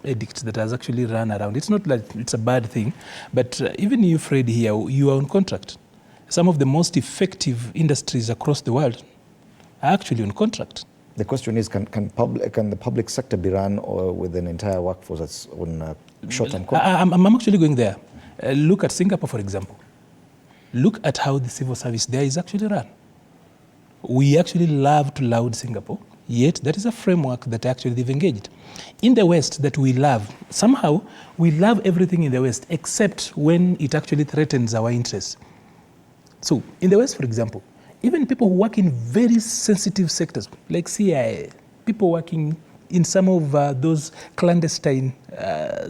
edict that has actually run around. It's not like it's a bad thing, but even you, Fred, here, you are on contract. Some of the most effective industries across the world are actually on contract. The question is, can the public sector be run with an entire workforce that's on short-term contract? I'm actually going there. Look at Singapore, for example. Look at how the civil service there is actually run. We actually love to laud Singapore, yet that is a framework that actually they've engaged. In the West that we love, somehow we love everything in the West except when it actually threatens our interests. So in the West, for example, even people who work in very sensitive sectors like CIA, people working in some of those clandestine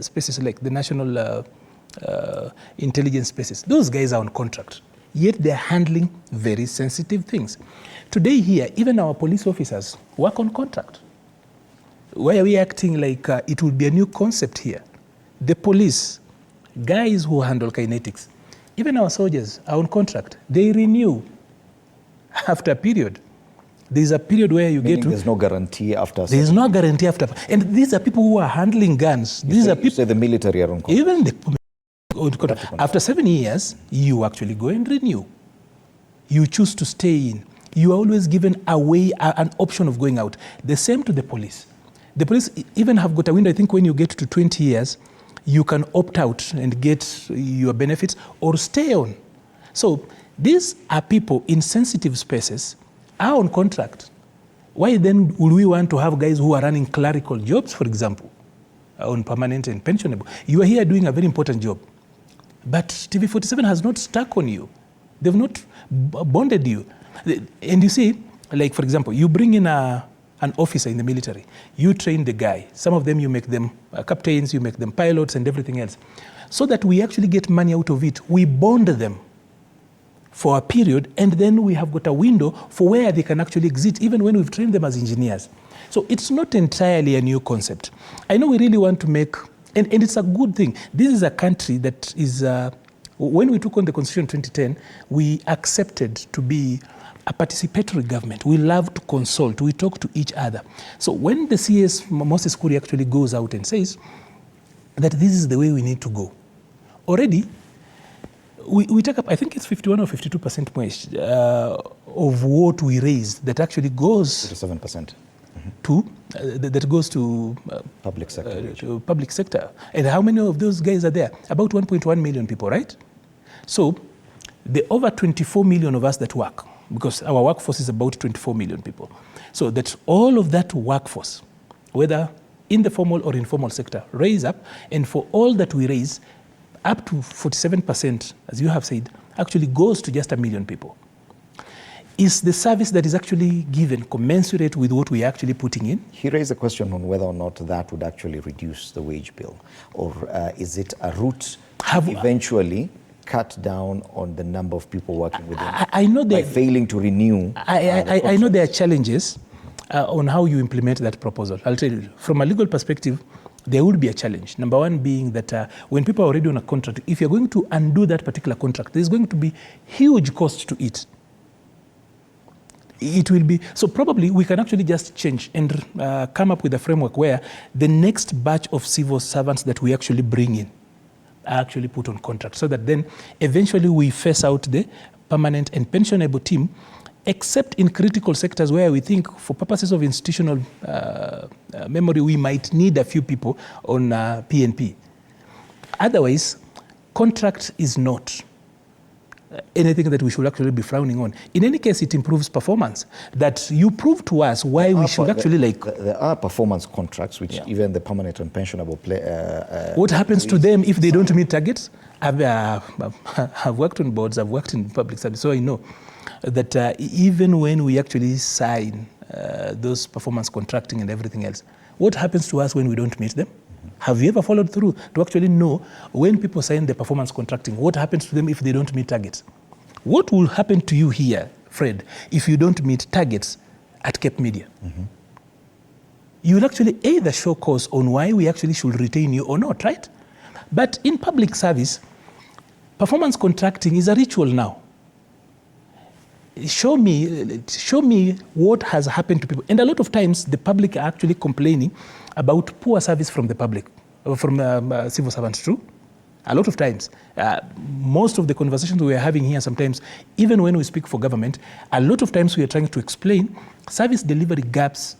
spaces like the national intelligence spaces, those guys are on contract, yet they're handling very sensitive things. Today here, even our police officers work on contract. Why are we acting like it would be a new concept here? The police, guys who handle kinetics, even our soldiers are on contract. They renew after a period. There's a period where you get to... There's no guarantee after... There's no guarantee after... And these are people who are handling guns. These are people... You say the military are on contract. Even the... After 7 years, you actually go and renew. You choose to stay in. You are always given away an option of going out. The same to the police. The police even have got a window. I think when you get to 20 years, you can opt out and get your benefits or stay on. So these are people in sensitive spaces, are on contract. Why then would we want to have guys who are running clerical jobs, for example, on permanent and pensionable? You are here doing a very important job, but TV47 has not stuck on you. They've not bonded you. And you see, like for example, you bring in an officer in the military, you train the guy. Some of them you make them captains, you make them pilots and everything else. So that we actually get money out of it, we bond them for a period, and then we have got a window for where they can actually exit, even when we've trained them as engineers. So it's not entirely a new concept. I know we really want to make, and it's a good thing. This is a country that is, when we took on the Constitution in 2010, we accepted to be a participatory government. We love to consult, we talk to each other. So when the CS Moses Kuri actually goes out and says that this is the way we need to go, already we take up, I think it's 51 or 52% more of what we raise that actually goes 37% to that goes to public sector. To public sector. And how many of those guys are there? About 1.1 million people, right? So the over 24 million of us that work, because our workforce is about 24 million people. So that all of that workforce, whether in the formal or informal sector, raise up, and for all that we raise, up to 47%, as you have said, actually goes to just 1 million people. Is the service that is actually given commensurate with what we are actually putting in? He raised a question on whether or not that would actually reduce the wage bill, or is it a route to eventually cut down on the number of people working within I know by failing to renew? I know there are challenges on how you implement that proposal. I'll tell you, from a legal perspective, there would be a challenge. Number one being that when people are already on a contract, if you're going to undo that particular contract, there's going to be huge cost to it. It will be, so probably we can actually just change and come up with a framework where the next batch of civil servants that we actually bring in are actually put on contract, so that then eventually we phase out the permanent and pensionable team, except in critical sectors where we think for purposes of institutional memory, we might need a few people on PNP. Otherwise, contract is not anything that we should actually be frowning on. In any case, it improves performance. That you prove to us why we should actually like... There are performance contracts, which even the permanent and pensionable what happens to them if they don't meet targets? I've worked on boards, I've worked in public service, so I know that even when we actually sign those performance contracting and everything else, what happens to us when we don't meet them? Have you ever followed through to actually know when people sign the performance contracting, what happens to them if they don't meet targets? What will happen to you here, Fred, if you don't meet targets at Cape Media? You will actually either show cause on why we actually should retain you or not, right? But in public service, performance contracting is a ritual now. Show me what has happened to people. And a lot of times the public are actually complaining about poor service from the public, from civil servants, true? A lot of times, most of the conversations we are having here sometimes, even when we speak for government, a lot of times we are trying to explain service delivery gaps,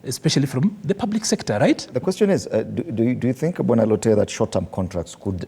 especially from the public sector, right? The question is, do you think, Bwana Lote, that short-term contracts could